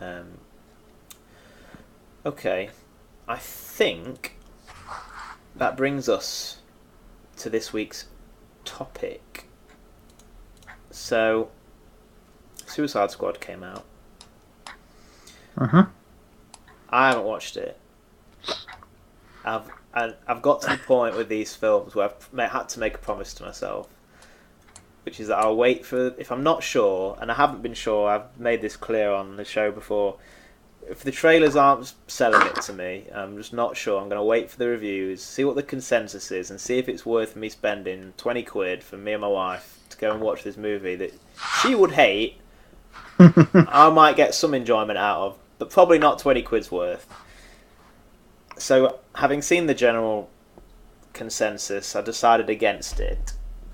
Um, okay, I think that brings us to this week's topic. So, Suicide Squad came out. Uh-huh. I haven't watched it. I've got to the point with these films where I've had to make a promise to myself, which is that I'll wait for, if I'm not sure, and I haven't been sure, I've made this clear on the show before, if the trailers aren't selling it to me, I'm just not sure, I'm going to wait for the reviews, see what the consensus is, and see if it's worth me spending 20 quid for me and my wife to go and watch this movie that she would hate, I might get some enjoyment out of, but probably not 20 quid's worth. So, having seen the general consensus, I decided against it.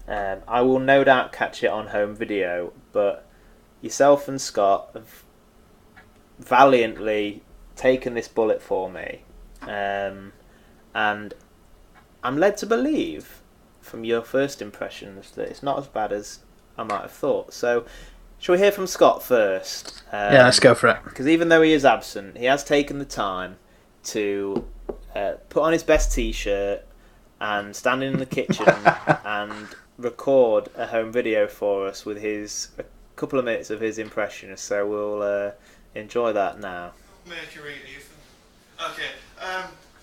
I will no doubt catch it on home video, but yourself and Scott have valiantly taken this bullet for me. And I'm led to believe, from your first impressions, that it's not as bad as I might have thought. So, shall we hear from Scott first? Yeah, let's go for it. Because even though he is absent, he has taken the time to put on his best t-shirt and stand in the kitchen and record a home video for us with a couple of minutes of his impressions. So we'll enjoy that now. Make you read, Ethan. Okay,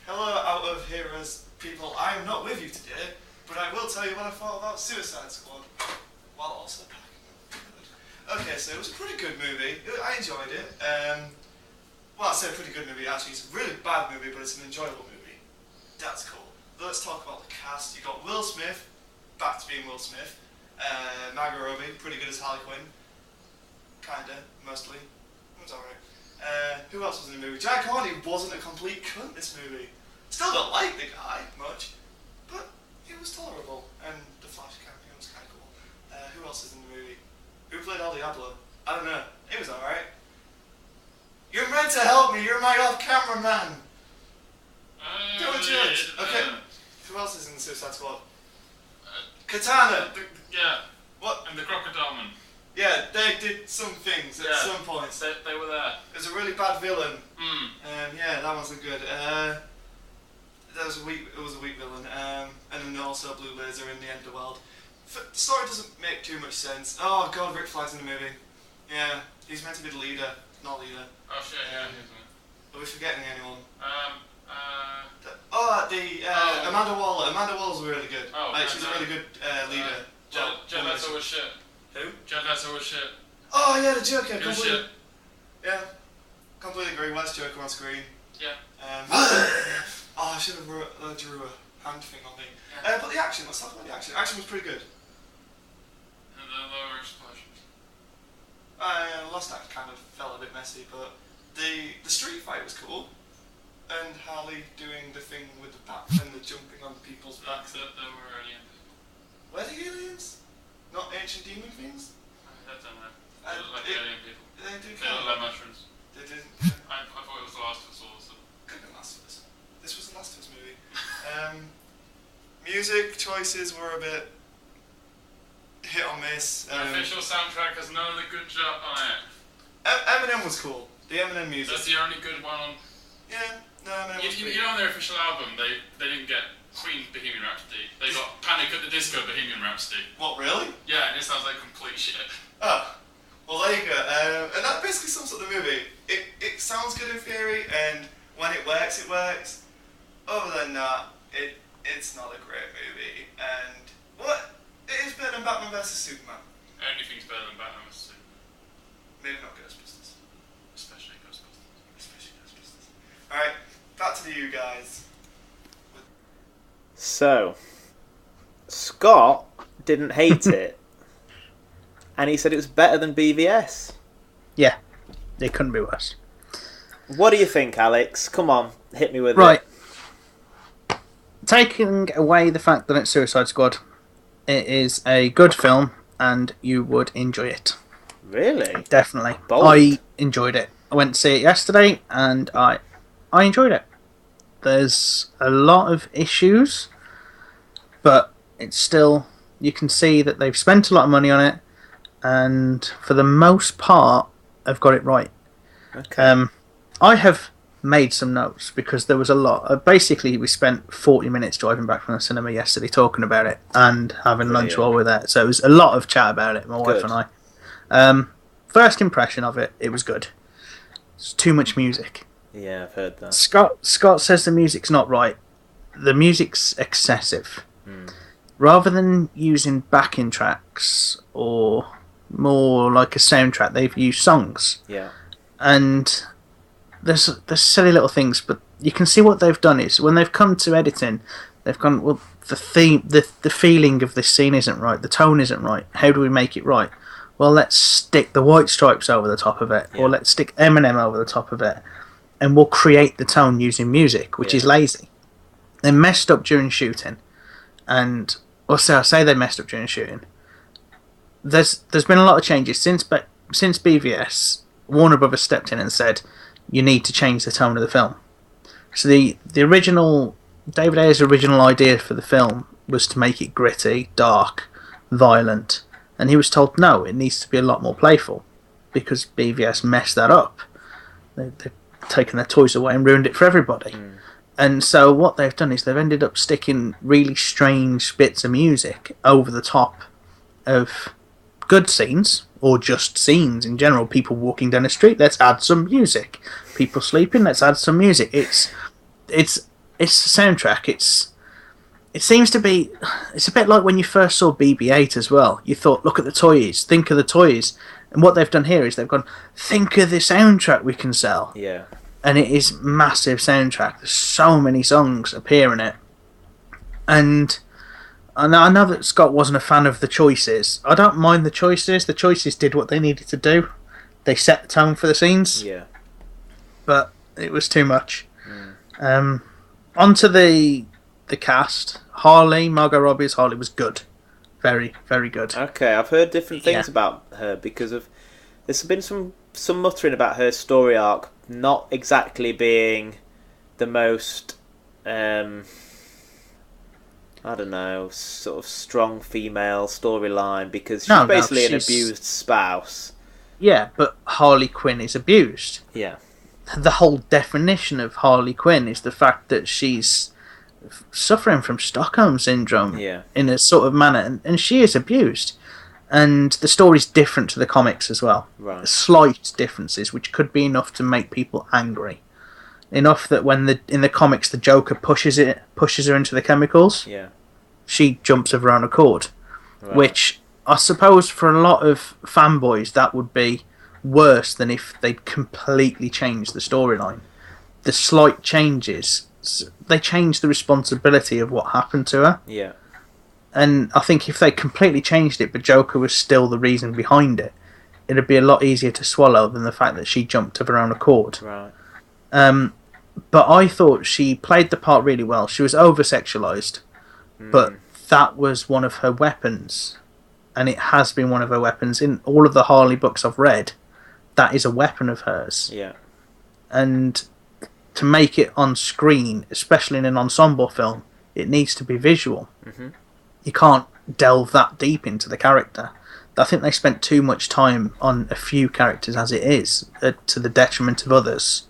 hello out of hearers, people. I am not with you today, but I will tell you what I thought about Suicide Squad, while also packing up. Okay, so it was a pretty good movie. I enjoyed it. Well, I say a pretty good movie, actually. It's a really bad movie, but it's an enjoyable movie. That's cool. Let's talk about the cast. You got Will Smith, back to being Will Smith. Margot Robbie, pretty good as Harley Quinn. Kinda, mostly. It was alright. Who else was in the movie? Jack Hardy wasn't a complete cunt this movie. Still don't like the guy much, but it was tolerable. And the Flash cameo was kinda cool. Who else is in the movie? Who played El Diablo? I don't know. It was alright. You're meant to help me, you're my off-camera man! Don't judge! Okay, who else is in the Suicide Squad? Katana! Yeah. What? And the Crocodile Man. Yeah, they did some things at some points. They were there. It was a really bad villain. Mm. Yeah, that wasn't good. It was a weak villain. And then also Blue Laser in the end of the world. The story doesn't make too much sense. Oh god, Rick Flagg's in the movie. Yeah, he's meant to be the leader, not leader. Oh shit, yeah. Are we forgetting anyone? Oh. Amanda Waller. Amanda Waller's really good. Oh, she's a really good leader. Jet Leto was shit. Who? Jet Leto was shit. Oh yeah, the Joker. He was shit. Yeah, completely agree. Where's Joker on screen? Yeah. I should have drew a hand thing on me. Yeah. But the action. Let's talk about the action. Action was pretty good. And the lower explosions. Last act kind of felt a bit messy, but the street fight was cool. And Harley doing the thing with the bat and the jumping on people's backs. There were aliens. Were they aliens? Not ancient demon things? I don't know. They look like alien people. They do They look like mushrooms. They didn't. I thought it was The Last of Us also. Could have been Last of Us. This was the Last of Us movie. Music choices were a bit hit or miss. The official soundtrack has none of the good job on it. Eminem was cool. The Eminem music. That's the only good one on. Yeah, no, Eminem was You know on their official album, they didn't get Queen's Bohemian Rhapsody. They got Panic at the Disco Bohemian Rhapsody. What, really? Yeah, and it sounds like complete shit. Oh, well there you go. And that basically sums up the movie. It sounds good in theory, and when it works, it works. Other than that, it's not a great movie. And what? It is better than Batman vs Superman. Anything's better than Batman vs Superman. Maybe not Ghostbusters. Especially Ghostbusters. Alright, back to you guys. So, Scott didn't hate it, and he said it was better than BVS. Yeah, it couldn't be worse. What do you think, Alex? Come on, hit me with Right. it. Taking away the fact that it's Suicide Squad, it is a good film, and you would enjoy it. Really? Definitely. Bold. I enjoyed it. I went to see it yesterday, and I enjoyed it. There's a lot of issues, but it's still, you can see that they've spent a lot of money on it, and for the most part, have got it right. Okay. I have made some notes because there was a lot. Basically, we spent 40 minutes driving back from the cinema yesterday talking about it and having lunch Brilliant. while we were there. So it was a lot of chat about it, my wife Good. and I. First impression of it, it was good. It's too much music. Yeah, I've heard that. Scott says the music's not right. The music's excessive. Mm. Rather than using backing tracks or more like a soundtrack, they've used songs. Yeah. And there's silly little things, but you can see what they've done is when they've come to editing, they've gone, well, the theme, the feeling of this scene isn't right, the tone isn't right. How do we make it right? Well, let's stick the White Stripes over the top of it, Yeah. or let's stick Eminem over the top of it, and we'll create the tone using music, which is lazy. They messed up during shooting, and I say they messed up during shooting. There's been a lot of changes since BVS. Warner Brothers stepped in and said, you need to change the tone of the film. So the original, David Ayer's original idea for the film was to make it gritty, dark, violent, and he was told no, it needs to be a lot more playful because BVS messed that up. They've taken their toys away and ruined it for everybody. And so what they've done is they've ended up sticking really strange bits of music over the top of good scenes, or just scenes in general. People walking down the street, let's add some music. People sleeping, let's add some music. It's a soundtrack. It seems to be. It's a bit like when you first saw BB-8 as well. You thought, look at the toys, think of the toys, and what they've done here is they've gone, think of the soundtrack we can sell. Yeah. And it is massive soundtrack. There's so many songs appear in it, and I know that Scott wasn't a fan of the choices. I don't mind the choices. The choices did what they needed to do. They set the tone for the scenes. Yeah. But it was too much. Onto the cast. Margot Robbie's Harley was good. Very, very good. Okay, I've heard different things about her because of there's been some muttering about her story arc not exactly being the most I don't know, sort of strong female storyline because she's basically an abused spouse. Yeah, but Harley Quinn is abused. Yeah. The whole definition of Harley Quinn is the fact that she's suffering from Stockholm Syndrome in a sort of manner, and she is abused. And the story's different to the comics as well. Right. Slight differences, which could be enough to make people angry. Enough that when in the comics the Joker pushes her into the chemicals, she jumps of her own accord. Right. Which I suppose for a lot of fanboys that would be worse than if they'd completely changed the storyline. The slight changes, they change the responsibility of what happened to her. Yeah. And I think if they completely changed it, but Joker was still the reason behind it, it'd be a lot easier to swallow than the fact that she jumped of her own accord. Right. But I thought she played the part really well. She was over-sexualised, but that was one of her weapons. And it has been one of her weapons. In all of the Harley books I've read, that is a weapon of hers. Yeah. And to make it on screen, especially in an ensemble film, it needs to be visual. Mm-hmm. You can't delve that deep into the character. I think they spent too much time on a few characters as it is, to the detriment of others.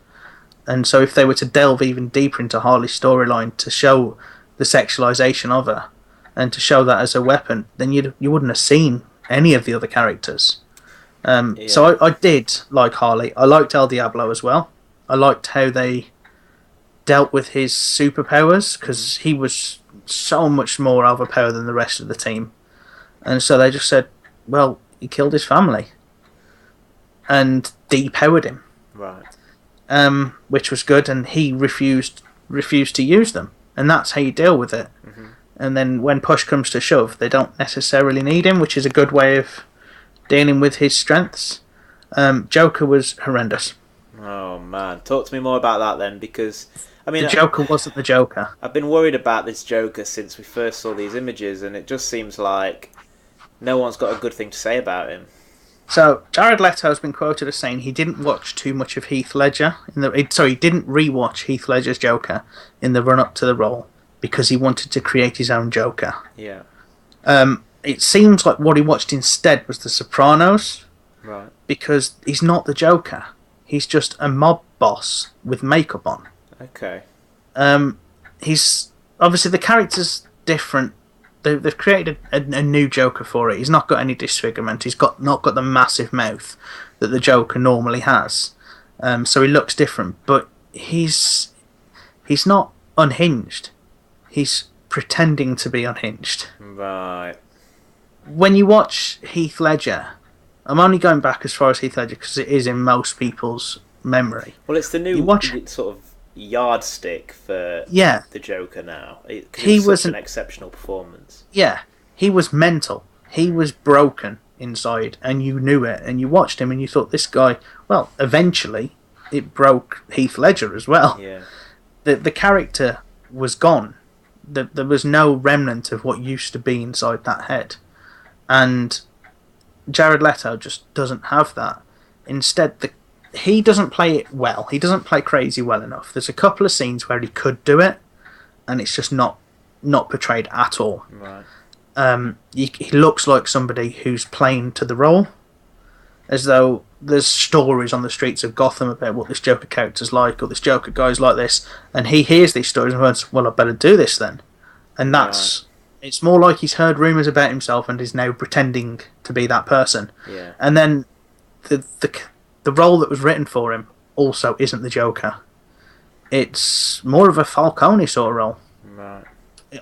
And so if they were to delve even deeper into Harley's storyline to show the sexualisation of her, and to show that as a weapon, then you wouldn't have seen any of the other characters. So I did like Harley. I liked El Diablo as well. I liked how they dealt with his superpowers, because he was so much more overpowered than the rest of the team. And so they just said, well, he killed his family and depowered him. Right. Which was good, and he refused to use them. And that's how you deal with it. Mm-hmm. And then when push comes to shove, they don't necessarily need him, which is a good way of dealing with his strengths. Joker was horrendous. Oh man, talk to me more about that then, because I mean, the Joker wasn't the Joker. I've been worried about this Joker since we first saw these images, and it just seems like no one's got a good thing to say about him. So Jared Leto has been quoted as saying he didn't watch too much of Heath Ledger he didn't rewatch Heath Ledger's Joker in the run up to the role because he wanted to create his own Joker. Yeah. It seems like what he watched instead was The Sopranos. Right. Because he's not the Joker. He's just a mob boss with makeup on. Okay. He's obviously the character's different. They've created a new Joker for it. He's not got any disfigurement. He's not got the massive mouth that the Joker normally has. So he looks different, but he's not unhinged. He's pretending to be unhinged. Right. When you watch Heath Ledger, I'm only going back as far as Heath Ledger because it is in most people's memory. Well, it's the new sort of yardstick for the Joker now. He was such an exceptional performance. Yeah, he was mental. He was broken inside, and you knew it. And you watched him, and you thought, this guy. Well, eventually, it broke Heath Ledger as well. Yeah. The character was gone. There was no remnant of what used to be inside that head, and Jared Leto just doesn't have that. Instead, he doesn't play it well. He doesn't play crazy well enough. There's a couple of scenes where he could do it, and it's just not portrayed at all. Right. He looks like somebody who's playing to the role, as though there's stories on the streets of Gotham about what this Joker character's like, or this Joker guy's like this, and he hears these stories and goes, well, I better do this then. And it's more like he's heard rumours about himself and is now pretending to be that person. Yeah. And then the role that was written for him also isn't the Joker. It's more of a Falcone sort of role. Right.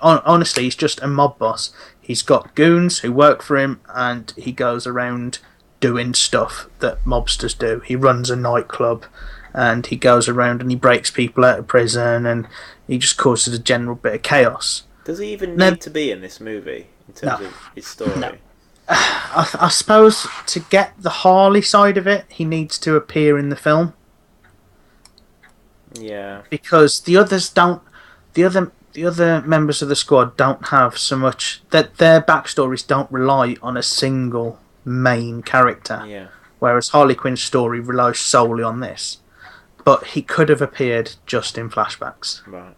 Honestly, he's just a mob boss. He's got goons who work for him, and he goes around doing stuff that mobsters do. He runs a nightclub, and he goes around and he breaks people out of prison, and he just causes a general bit of chaos. Does he even need to be in this movie in terms of his story? No. I suppose to get the Harley side of it, he needs to appear in the film. Yeah. Because the others don't. The other members of the squad don't have so much. That their backstories don't rely on a single main character. Yeah. Whereas Harley Quinn's story relies solely on this. But he could have appeared just in flashbacks. Right.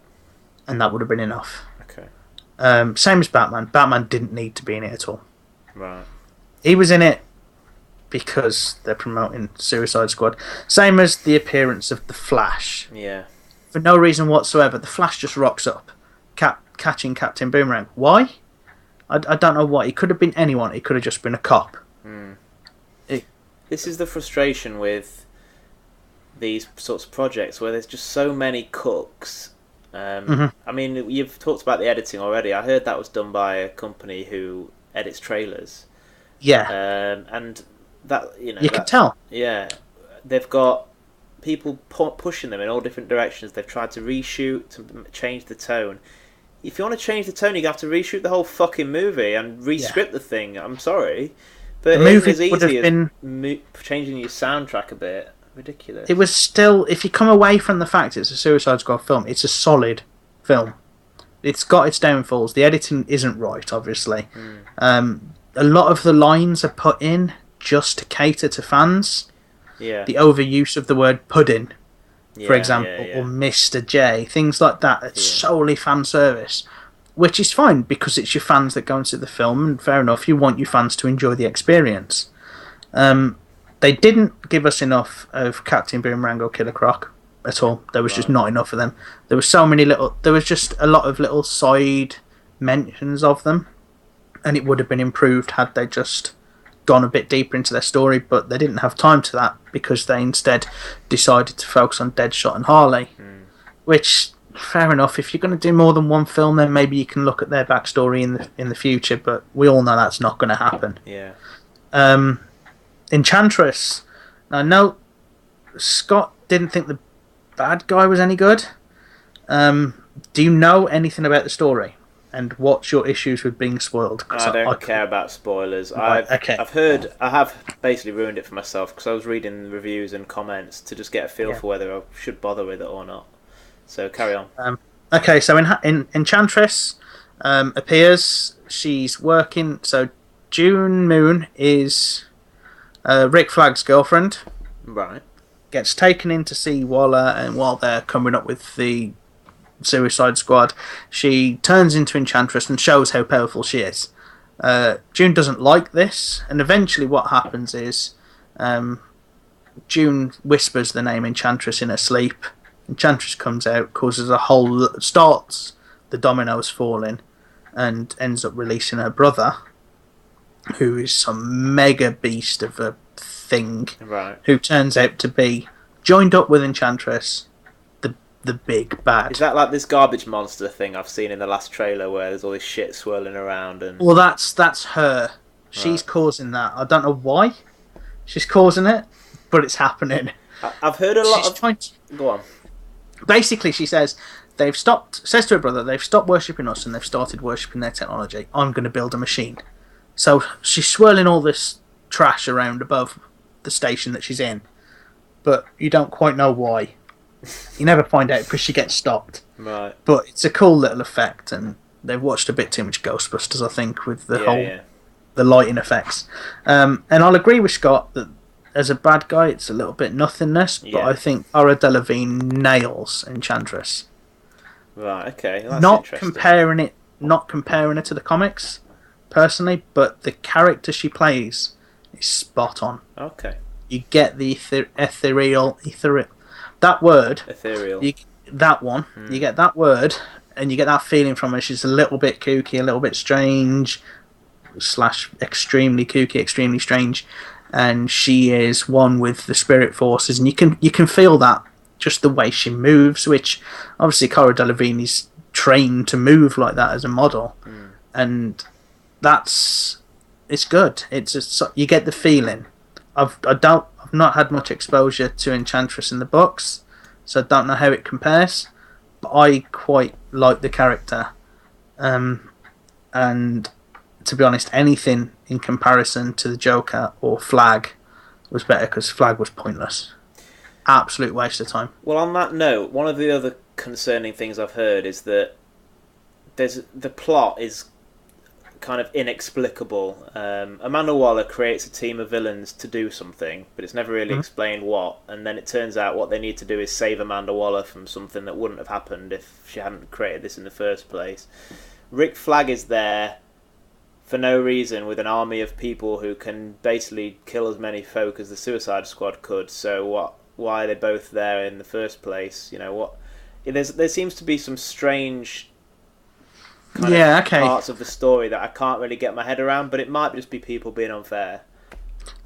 And that would have been enough. Okay. Same as Batman. Batman didn't need to be in it at all. Right. He was in it because they're promoting Suicide Squad. Same as the appearance of the Flash. Yeah. For no reason whatsoever, the Flash just rocks up, catching Captain Boomerang. Why? I don't know why. He could have been anyone. He could have just been a cop. This is the frustration with these sorts of projects where there's just so many cooks. I mean, you've talked about the editing already. I heard that was done by a company who edits trailers. Yeah. And that, you can tell. Yeah. They've got people pushing them in all different directions. They've tried to reshoot, to change the tone. If you want to change the tone, you have to reshoot the whole fucking movie and re-script the thing. I'm sorry. But the movie as would have easy been as changing your soundtrack a bit. Ridiculous. It was still, if you come away from the fact it's a Suicide Squad film, it's a solid film. It's got its downfalls. The editing isn't right, obviously. A lot of the lines are put in just to cater to fans. Yeah. The overuse of the word pudding, for example, or Mr. J, things like that. It's solely fan service, which is fine because it's your fans that go and see the film, and fair enough, you want your fans to enjoy the experience. They didn't give us enough of Captain Boomerang or Killer Croc at all. There was just not enough of them. There was just a lot of little side mentions of them, and it would have been improved had they just gone a bit deeper into their story, but they didn't have time to that because they instead decided to focus on Deadshot and Harley, which, fair enough, if you're going to do more than one film, then maybe you can look at their backstory in the future, but we all know that's not going to happen. Yeah. Enchantress. Now, no, Scott didn't think the bad guy was any good. Do you know anything about the story? And what's your issues with being spoiled? I don't care about spoilers. Right, I've heard, I have basically ruined it for myself because I was reading reviews and comments to just get a feel for whether I should bother with it or not. So carry on. Okay, so in Enchantress appears. She's working. So June Moon is Rick Flag's girlfriend. Right. Gets taken in to see Waller, and while they're coming up with the Suicide Squad, she turns into Enchantress and shows how powerful she is. June doesn't like this, and eventually what happens is June whispers the name Enchantress in her sleep. Enchantress comes out, causes a whole starts the dominoes falling, and ends up releasing her brother, who is some mega beast of a thing, Right. who turns out to be joined up with Enchantress, the big bad. Is that like this garbage monster thing I've seen in the last trailer where there's all this shit swirling around and? Well, that's her. She's Right. causing that. I don't know why she's causing it, but it's happening. I've heard a lot She's of. trying to, Go on. basically, she says says to her brother, they've stopped worshipping us and they've started worshipping their technology. I'm going to build a machine. So she's swirling all this trash around above the station that she's in, but you don't quite know why. You never find out because she gets stopped. Right. But it's a cool little effect, and they've watched a bit too much Ghostbusters, I think, with the the lighting effects. And I'll agree with Scott that as a bad guy, it's a little bit nothingness, but I think Cara Delevingne nails Enchantress. Right. Okay. That's Not interesting. comparing it to the comics, personally, but the character she plays is spot on. Okay. You get the ethereal. That word. Ethereal. That one. You get that word, and you get that feeling from her. She's a little bit kooky, a little bit strange, / extremely kooky, extremely strange, and she is one with the spirit forces, and you can feel that just the way she moves. Which obviously Cara Delevingne is trained to move like that as a model, and it's good. You get the feeling. I've not had much exposure to Enchantress in the books, so I don't know how it compares, but I quite like the character. And to be honest, anything in comparison to the Joker or Flag was better, because Flag was pointless. Absolute waste of time. Well, on that note, one of the other concerning things I've heard is that the plot is kind of inexplicable. Amanda Waller creates a team of villains to do something, but it's never really explained what, and then it turns out what they need to do is save Amanda Waller from something that wouldn't have happened if she hadn't created this in the first place. Rick Flag is there for no reason with an army of people who can basically kill as many folk as the Suicide Squad could, so why are they both there in the first place? There seems to be some strange parts of the story that I can't really get my head around, but it might just be people being unfair.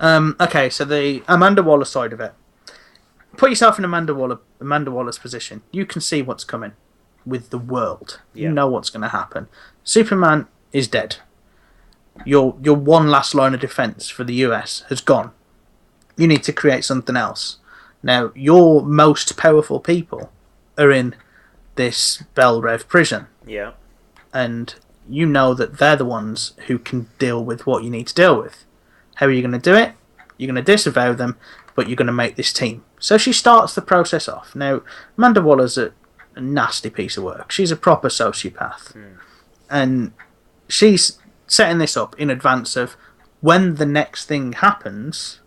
Okay, so the Amanda Waller side of it. Put yourself in Amanda Waller's position. You can see what's coming with the world. Yeah. You know what's going to happen. Superman is dead. Your one last line of defense for the US has gone. You need to create something else. Now, your most powerful people are in this Belle Reve prison. Yeah. And you know that they're the ones who can deal with what you need to deal with. How are you going to do it? You're going to disavow them, but you're going to make this team. So she starts the process off. Now, Amanda Waller's a nasty piece of work. She's a proper sociopath. And she's setting this up in advance of when the next thing happens,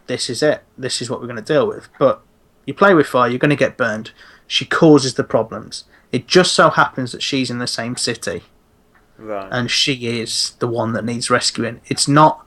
this is it. This is what we're going to deal with. But you play with fire, you're going to get burned. She causes the problems. It just so happens that she's in the same city. Right. And she is the one that needs rescuing. It's not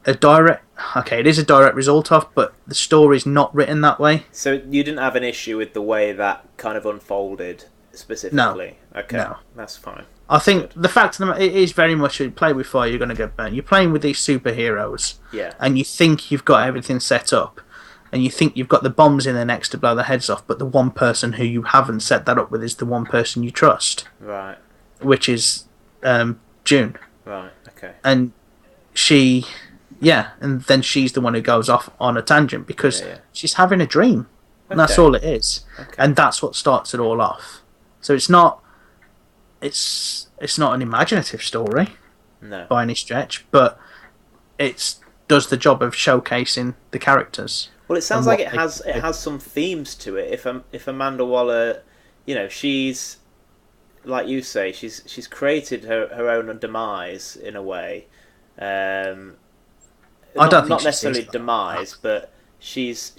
a direct... Okay, it is a direct result of, but the story's not written that way. So you didn't have an issue with the way that kind of unfolded specifically? No. Okay, No. That's fine. I think the fact of the matter, it is very much a play with fire, you're going to get burned. You're playing with these superheroes. Yeah. And you think you've got everything set up. And you think you've got the bombs in there next to blow their heads off, but the one person who you haven't set that up with is the one person you trust. Right. Which is June. Right, okay. And and then she's the one who goes off on a tangent because she's having a dream. And that's all it is. Okay. And that's what starts it all off. So it's not an imaginative story by any stretch, but it does the job of showcasing the characters. Well, it sounds like it has some themes to it. If Amanda Waller, she's, like you say, she's created her own demise in a way. I don't think not necessarily demise, but she's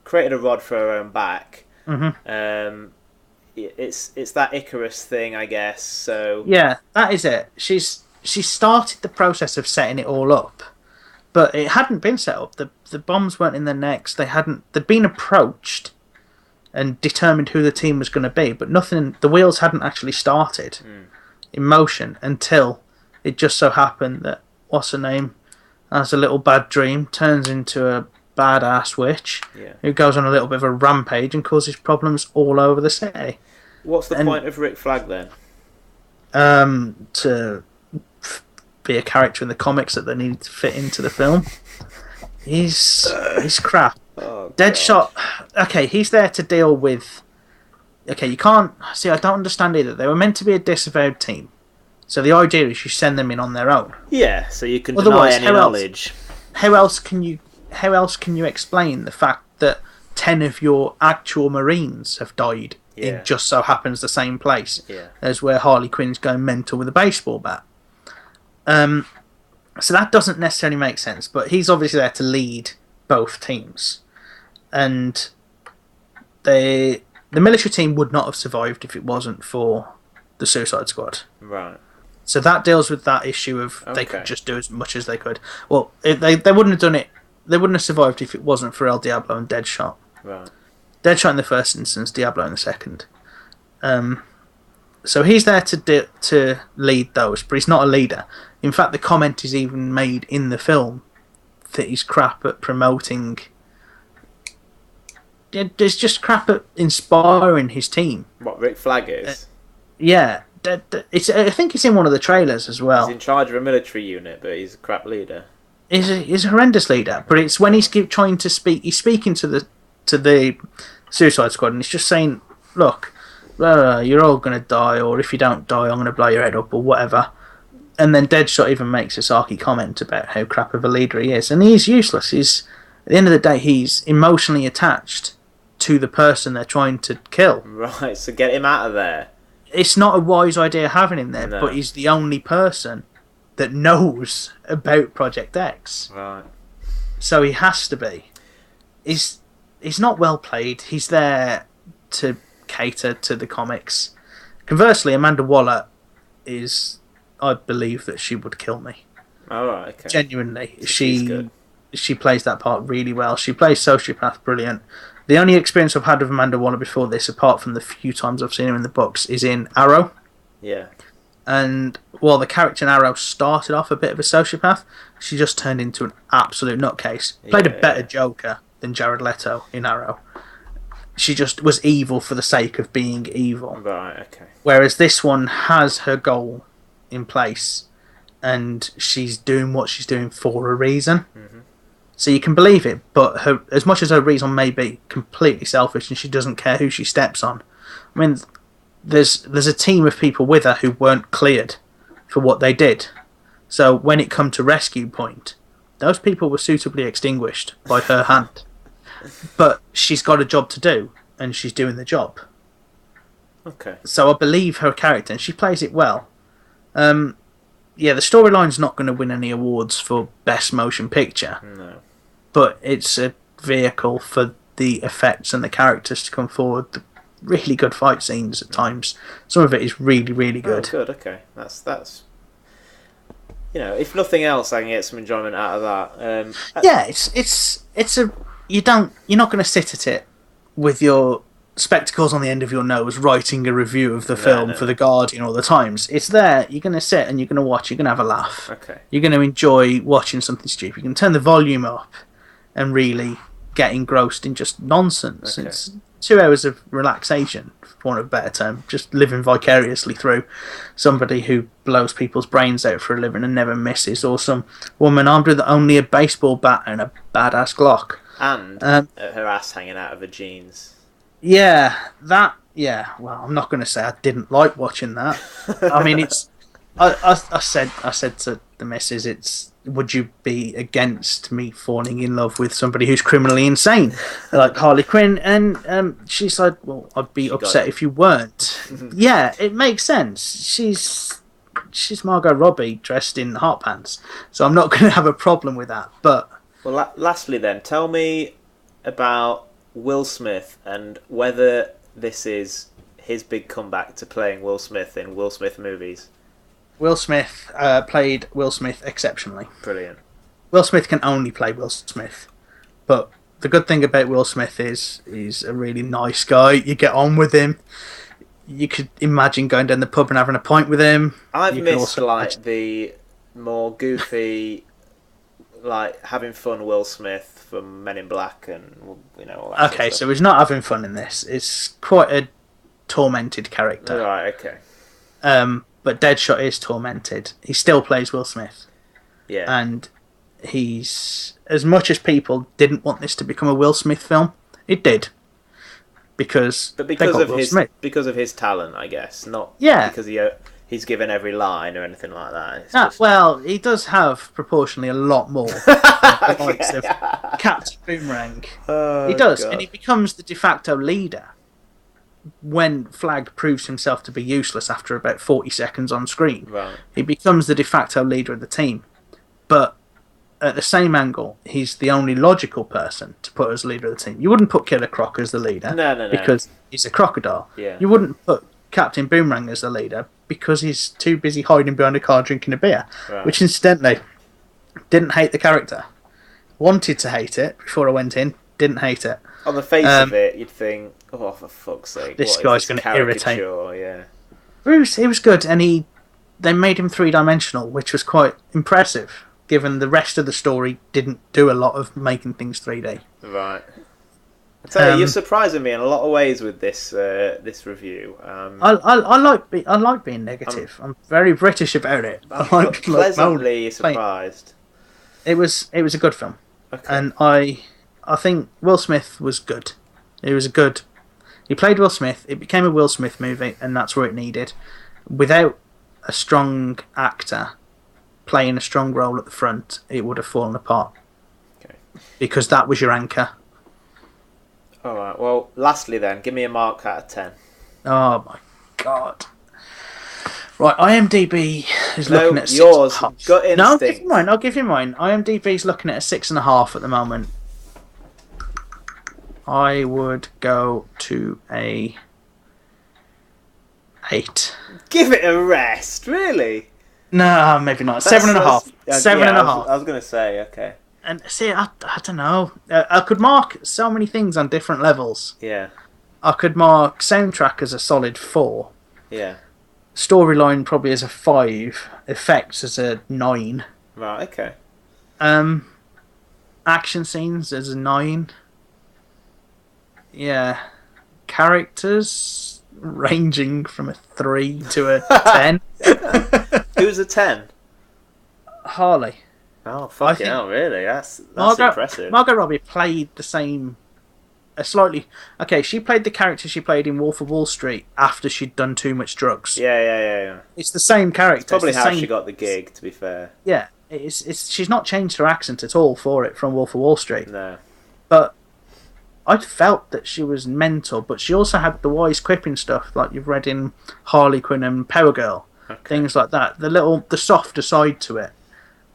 created a rod for her own back. Mm-hmm. It's that Icarus thing, I guess. So yeah, that is it. She started the process of setting it all up, but it hadn't been set up. The bombs weren't in their necks. They'd been approached and determined who the team was going to be, but nothing. The wheels hadn't actually started in motion until it just so happened that what's her name has a little bad dream, turns into a badass witch who goes on a little bit of a rampage and causes problems all over the city. What's the point of Rick Flag then? To be a character in the comics that they need to fit into the film. He's crap. Oh, Deadshot. Okay, he's there to deal with. Okay, you can't see. I don't understand either. They were meant to be a disavowed team, so the idea is you send them in on their own. Yeah, so you can Otherwise, deny any knowledge. How else can you explain the fact that 10 of your actual Marines have died in just so happens the same place as where Harley Quinn's going mental with a baseball bat? So that doesn't necessarily make sense, but he's obviously there to lead both teams. And the military team would not have survived if it wasn't for the Suicide Squad. Right. So that deals with that issue of they could just do as much as they could. Well, they wouldn't have done it. They wouldn't have survived if it wasn't for El Diablo and Deadshot. Right. Deadshot in the first instance, Diablo in the second. So he's there to lead those, but he's not a leader. In fact, the comment is even made in the film that he's crap at promoting. There's just crap at inspiring his team. What Rick Flag is? Yeah. I think it's in one of the trailers as well. He's in charge of a military unit, but he's a crap leader. He's a horrendous leader, but it's when he's trying to speak. He's speaking to the Suicide Squad, and he's just saying, "Look, you're all gonna die, or if you don't die, I'm gonna blow your head up, or whatever." And then Deadshot even makes a sarky comment about how crap of a leader he is, and he's useless. At the end of the day, he's emotionally attached to the person they're trying to kill. Right, so get him out of there. It's not a wise idea having him there, but he's the only person that knows about Project X. Right. So he has to be. He's not well played. He's there to cater to the comics. Conversely, Amanda Waller I believe that she would kill me. Oh, right, okay. Genuinely. So she's good. She plays that part really well. She plays Sociopath brilliant. The only experience I've had with Amanda Waller before this, apart from the few times I've seen her in the books, is in Arrow. Yeah. And while the character in Arrow started off a bit of a sociopath, she just turned into an absolute nutcase. Played a better Joker than Jared Leto in Arrow. She just was evil for the sake of being evil. Right, okay. Whereas this one has her goal in place, and she's doing what she's doing for a reason. Mm-hmm. So you can believe it, but as much as her reason may be completely selfish and she doesn't care who she steps on, I mean, there's a team of people with her who weren't cleared for what they did. So when it come to rescue point, those people were suitably extinguished by her hand. But she's got a job to do, and she's doing the job. Okay. So I believe her character, and she plays it well. The storyline's not going to win any awards for Best Motion Picture. No. But it's a vehicle for the effects and the characters to come forward. The really good fight scenes at times. Some of it is really, really good. Oh, good. Okay, that's. If nothing else, I can get some enjoyment out of that. You're not going to sit at it with your spectacles on the end of your nose writing a review of the film for The Guardian or The Times. It's there. You're going to sit and you're going to watch. You're going to have a laugh. Okay. You're going to enjoy watching something stupid. You can turn the volume up and really get engrossed in just nonsense. Okay. It's 2 hours of relaxation, for want of a better term, just living vicariously through somebody who blows people's brains out for a living and never misses, or some woman armed with only a baseball bat and a badass Glock. And her ass hanging out of her jeans. Well, I'm not going to say I didn't like watching that. I mean, it's. I said to the missus, would you be against me falling in love with somebody who's criminally insane, like Harley Quinn? And she's like, well, I'd be upset if you weren't. Yeah, it makes sense. She's Margot Robbie dressed in hot pants, so I'm not going to have a problem with that. But lastly, then, tell me about Will Smith and whether this is his big comeback to playing Will Smith in Will Smith movies. Will Smith played Will Smith exceptionally. Brilliant. Will Smith can only play Will Smith. But the good thing about Will Smith is he's a really nice guy. You get on with him. You could imagine going down the pub and having a pint with him. I've You could missed also like imagine- the more goofy, like having fun Will Smith from Men in Black and all that. Okay, sort so he's not having fun in this. It's quite a tormented of character. stuff. Right. Okay. But Deadshot is tormented. He still plays Will Smith. Yeah. And he's... As much as people didn't want this to become a Will Smith film, it did. Because But they because got of Will his Smith. talent, I guess, not Yeah. because he's given every line or anything like that. It's Ah, just... well, he does have proportionally a lot more. The likes of Captain Boomerang. Oh, He does, God. and he becomes the de facto leader when Flag proves himself to be useless after about 40 seconds on screen. Right. He becomes the de facto leader of the team. But at the same angle, he's the only logical person to put as leader of the team. You wouldn't put Killer Croc as the leader No. because he's a crocodile. Yeah. You wouldn't put Captain Boomerang as the leader because he's too busy hiding behind a car drinking a beer. Right. Which, incidentally, didn't hate the character. Wanted to hate it before I went in. Didn't hate it. On the face of it, you'd think, oh, for fuck's sake, This what guy's is gonna irritate. caricature? Yeah. Bruce, he was good, and they made him three-dimensional, which was quite impressive, given the rest of the story didn't do a lot of making things 3D. Right. I tell you, you're surprising me in a lot of ways with this this review. I like being negative. I'm very British about it. I I'm like pleasantly surprised. It was a good film, Okay. and I think Will Smith was good. It was a good. He played Will Smith. It became a Will Smith movie, and that's where it needed. Without a strong actor playing a strong role at the front, it would have fallen apart. Okay. Because that was your anchor. All right. Well, lastly, then, give me a mark out of 10. Oh my god! Right, IMDb is No, looking at yours. 6.5. Gut No, I'll give instinct. you mine. I'll give you mine. IMDb's looking at a 6.5 at the moment. I would go to a 8. Give it a rest, really. No, maybe not. 7.5. Seven and a half. I was going to say, okay. And see, I don't know. I could mark so many things on different levels. Yeah. I could mark soundtrack as a solid 4. Yeah. Storyline probably as a 5. Effects as a 9. Right. Okay. Action scenes as a 9. Yeah. Characters ranging from a 3 to a 10. Who's a 10? Harley. Oh, I fucking think- hell, really? That's Margot, impressive. Margot Robbie played the same. She played the character she played in Wolf of Wall Street after she'd done too much drugs. Yeah. It's the same character. Probably it's the how same, she got the gig, to be fair. Yeah, she's not changed her accent at all for it from Wolf of Wall Street. No. But I felt that she was mental, but she also had the wise quipping stuff like you've read in Harley Quinn and Power Girl, things like that. The softer side to it,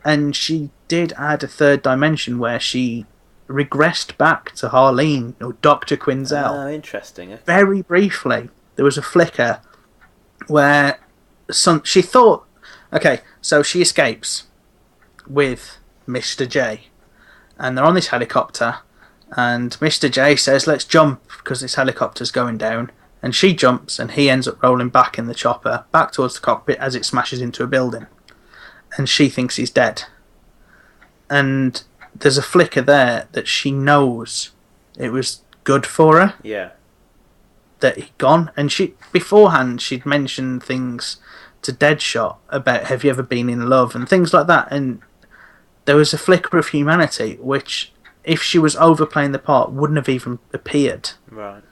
and she did add a third dimension where she regressed back to Harleen or Dr. Quinzel. Oh, interesting. Okay. Very briefly, there was a flicker where she thought, okay, so she escapes with Mr. J, and they're on this helicopter, and Mr. J says, let's jump because this helicopter's going down, and she jumps, and he ends up rolling back in the chopper, back towards the cockpit as it smashes into a building, and she thinks he's dead. And there's a flicker there that she knows it was good for her Yeah. that he'd gone, and beforehand she'd mentioned things to Deadshot about have you ever been in love and things like that, and there was a flicker of humanity which, if she was overplaying the part, wouldn't have even appeared Right.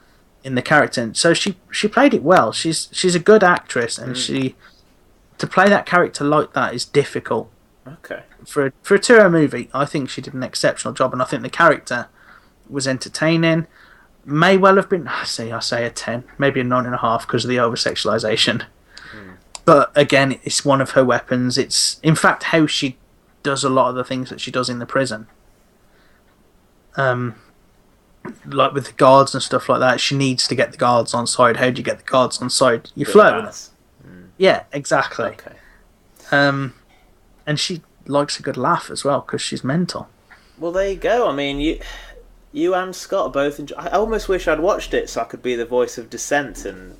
in the character. And so she played it well. She's a good actress, and to play that character like that is difficult. Okay. For a 2-hour movie, I think she did an exceptional job, and I think the character was entertaining. May well have been, I say a 10, maybe a 9.5 because of the over-sexualization. But again, it's one of her weapons. It's, in fact, how she does a lot of the things that she does in the prison. Like with the guards and stuff like that, she needs to get the guards on side. How do you get the guards on side? You flirt with them. Yeah, exactly. Okay. And she likes a good laugh as well because she's mental. Well, there you go. I mean, you and Scott are both. I almost wish I'd watched it so I could be the voice of dissent. And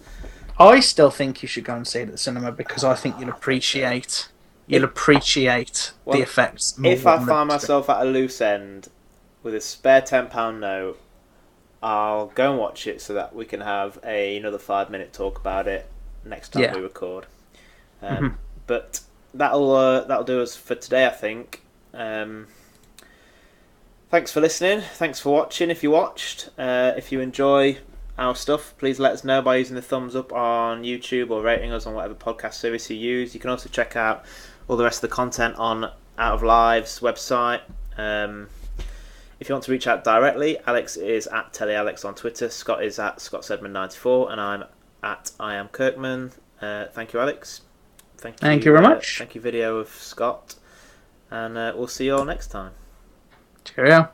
I still think you should go and see it at the cinema because I think you'll appreciate the effects more. If I find myself at a loose end with a spare £10 note, I'll go and watch it so that we can have another 5-minute talk about it next time we record. But that'll do us for today, I think. Thanks for listening. Thanks for watching. If you watched, if you enjoy our stuff, please let us know by using the thumbs up on YouTube or rating us on whatever podcast service you use. You can also check out all the rest of the content on Out of Live's website. If you want to reach out directly, Alex is at TellyAlex on Twitter, Scott is at ScottSedman94, and I'm at IamKirkman. Thank you, Alex. Thank you very much. Thank you, video of Scott. And we'll see you all next time. Cheerio.